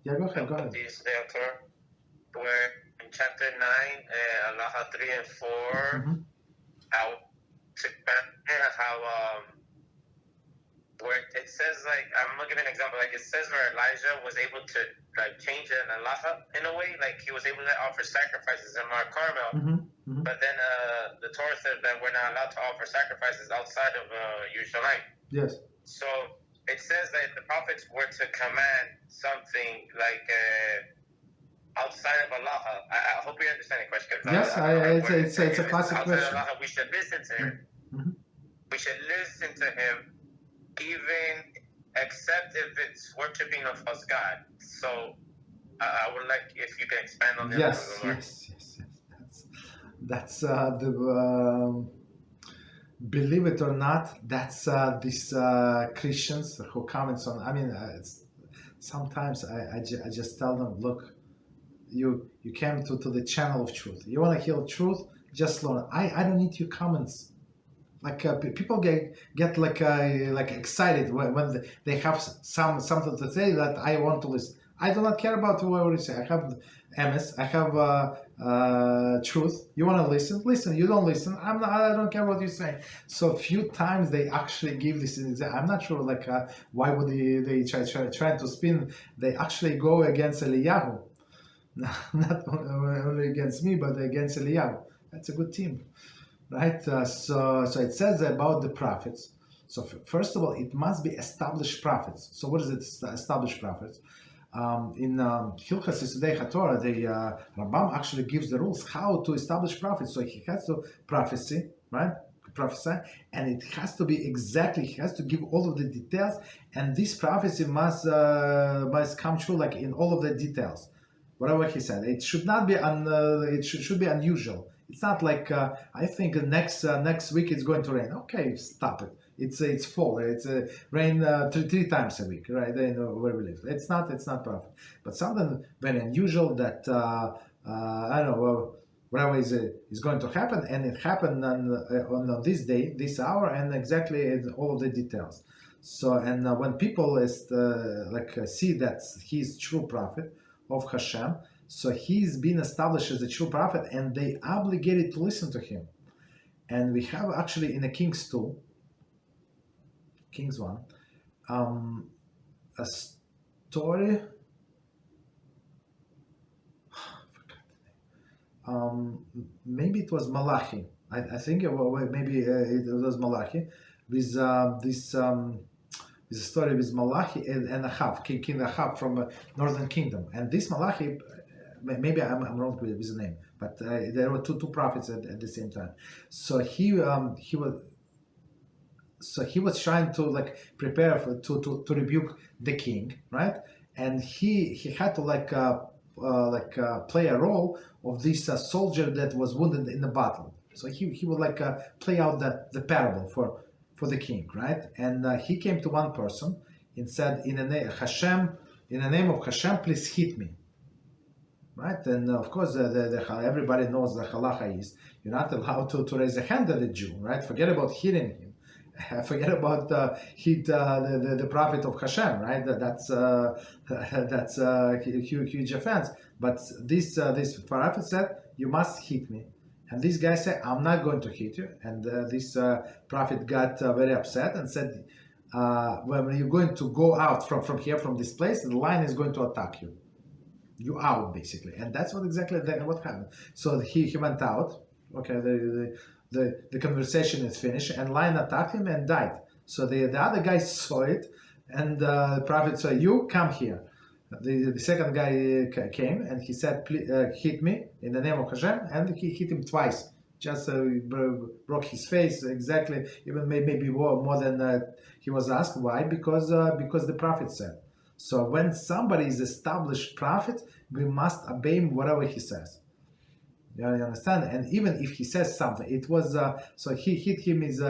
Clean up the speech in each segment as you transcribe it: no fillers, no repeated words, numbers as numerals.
Yeah, go ahead. These Torah, where in chapter 9, Allah 3 and 4, how to how where it says, like, I'm gonna give an example, like it says where Elijah was able to like change an Allah in a way, like he was able to offer sacrifices in Har HaCarmel, but then the Torah says that we're not allowed to offer sacrifices outside of Yerushalayim. Yes. So it says that if the prophets were to command something like outside of Allah, I hope you understand the question. Yes, it's a classic question. Allah, we should listen to him. We should listen to him, even except if it's worshiping a false god. So I would like if you can expand on that. Yes. That's the. Believe it or not, that's these Christians who comments on. I mean, sometimes I just tell them, look, you came to the channel of truth. You want to hear truth? Just learn. I don't need your comments. Like people get like excited when they have something to say that I want to listen. I do not care about what you say. I have MS. I have truth. You want to listen? Listen. You don't listen. I don't care what you say. So a few times they actually give this. I'm not sure like why would they try to spin. They actually go against Eliyahu, not only against me, but against Eliyahu. That's a good team, right? So it says about the prophets. So first of all, it must be established prophets. So what is it? Established prophets. In Hilchas Yesodei Torah, the Rabbi actually gives the rules how to establish prophets. So he has to prophesy, right? Prophesy, and it has to be exactly. He has to give all of the details, and this prophecy must come true, like in all of the details. Whatever he said, it should not be it should be unusual. It's not like I think next week it's going to rain. Okay, stop it. It's fall. It's rain three times a week, right? They know where we live. It's not perfect, but something very unusual that I don't know whatever is going to happen, and it happened on this day, this hour, and exactly all of the details. So and when people see that he's true prophet of HaShem, so he's been established as a true prophet, and they obligated to listen to him. And we have actually in the Kings 2. Kings 1, a story. Maybe it was Malachi. I think maybe it was Malachi with this story with Malachi and Ahav, King Ahav from Northern Kingdom. And this Malachi, maybe I'm wrong with his name, but there were two prophets at the same time. So he was trying to prepare to rebuke the king, right? And he had to play a role of this soldier that was wounded in the battle. So he would play out the parable for the king, right? And he came to one person and said, in the name of Hashem, please hit me. Right, and of course, everybody knows the halacha is you're not allowed to raise a hand at a Jew, right? Forget about hitting him. Forget about hit the prophet of Hashem, right? That's a huge offense. But this prophet said, you must hit me. And this guy said, I'm not going to hit you. And this prophet got very upset and said, when you're going to go out from here, from this place, the lion is going to attack you. You out, basically. And that's what happened. So he went out. Okay, the conversation is finished, and lion attacked him and died. So the other guy saw it, and the prophet said, you come here. The second guy came, and he said, please, hit me in the name of Hashem, and he hit him twice. Just broke his face, exactly, even maybe more than he was asked. Why? Because the prophet said. So when somebody is established prophet, we must obey him whatever he says. You understand? And even if he says something, it was so he hit him is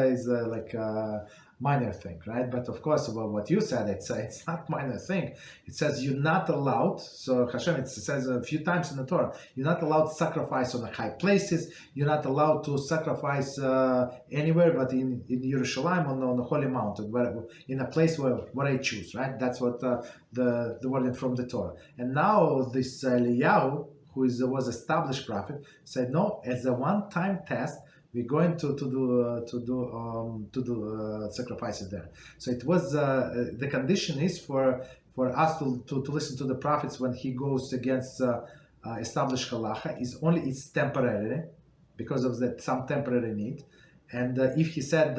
minor thing, right? But of course, what you said, it's not minor thing. It says you're not allowed. So Hashem, it says a few times in the Torah, you're not allowed to sacrifice on the high places. You're not allowed to sacrifice anywhere, but in Yerushalayim on the holy mountain, where in a place where I choose, right? That's what the wording from the Torah. And now this Eliyahu, who was established prophet, said no, as a one-time test, we're going to do sacrifices there. So it was the condition is for us to listen to the prophets when he goes against established halacha. It's temporary because of some temporary need. And if he said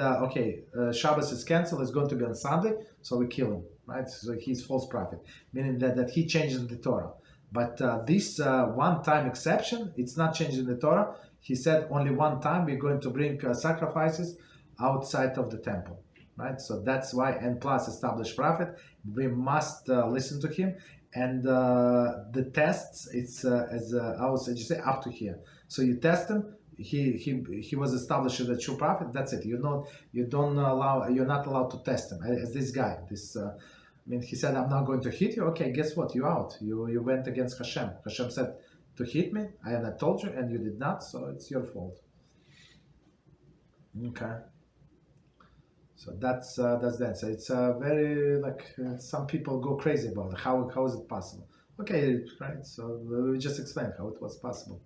Shabbos is canceled, it's going to be on Sunday, so we kill him, right? So he's false prophet, meaning that he changes the Torah. But this one-time exception, it's not changing the Torah. He said only one time we're going to bring sacrifices outside of the temple, right? So that's why, and plus established prophet, we must listen to him. And the tests, it's as I was you say, up to here. So you test him. He was established as a true prophet. That's it. You're not allowed to test him as this guy. He said, I'm not going to hit you. Okay, guess what? You're out. You went against Hashem. Hashem said to hit me, and I told you, and you did not, so it's your fault. Okay. So that's that. So it's very some people go crazy about it. How is it possible? Okay, right. So we just explained how it was possible.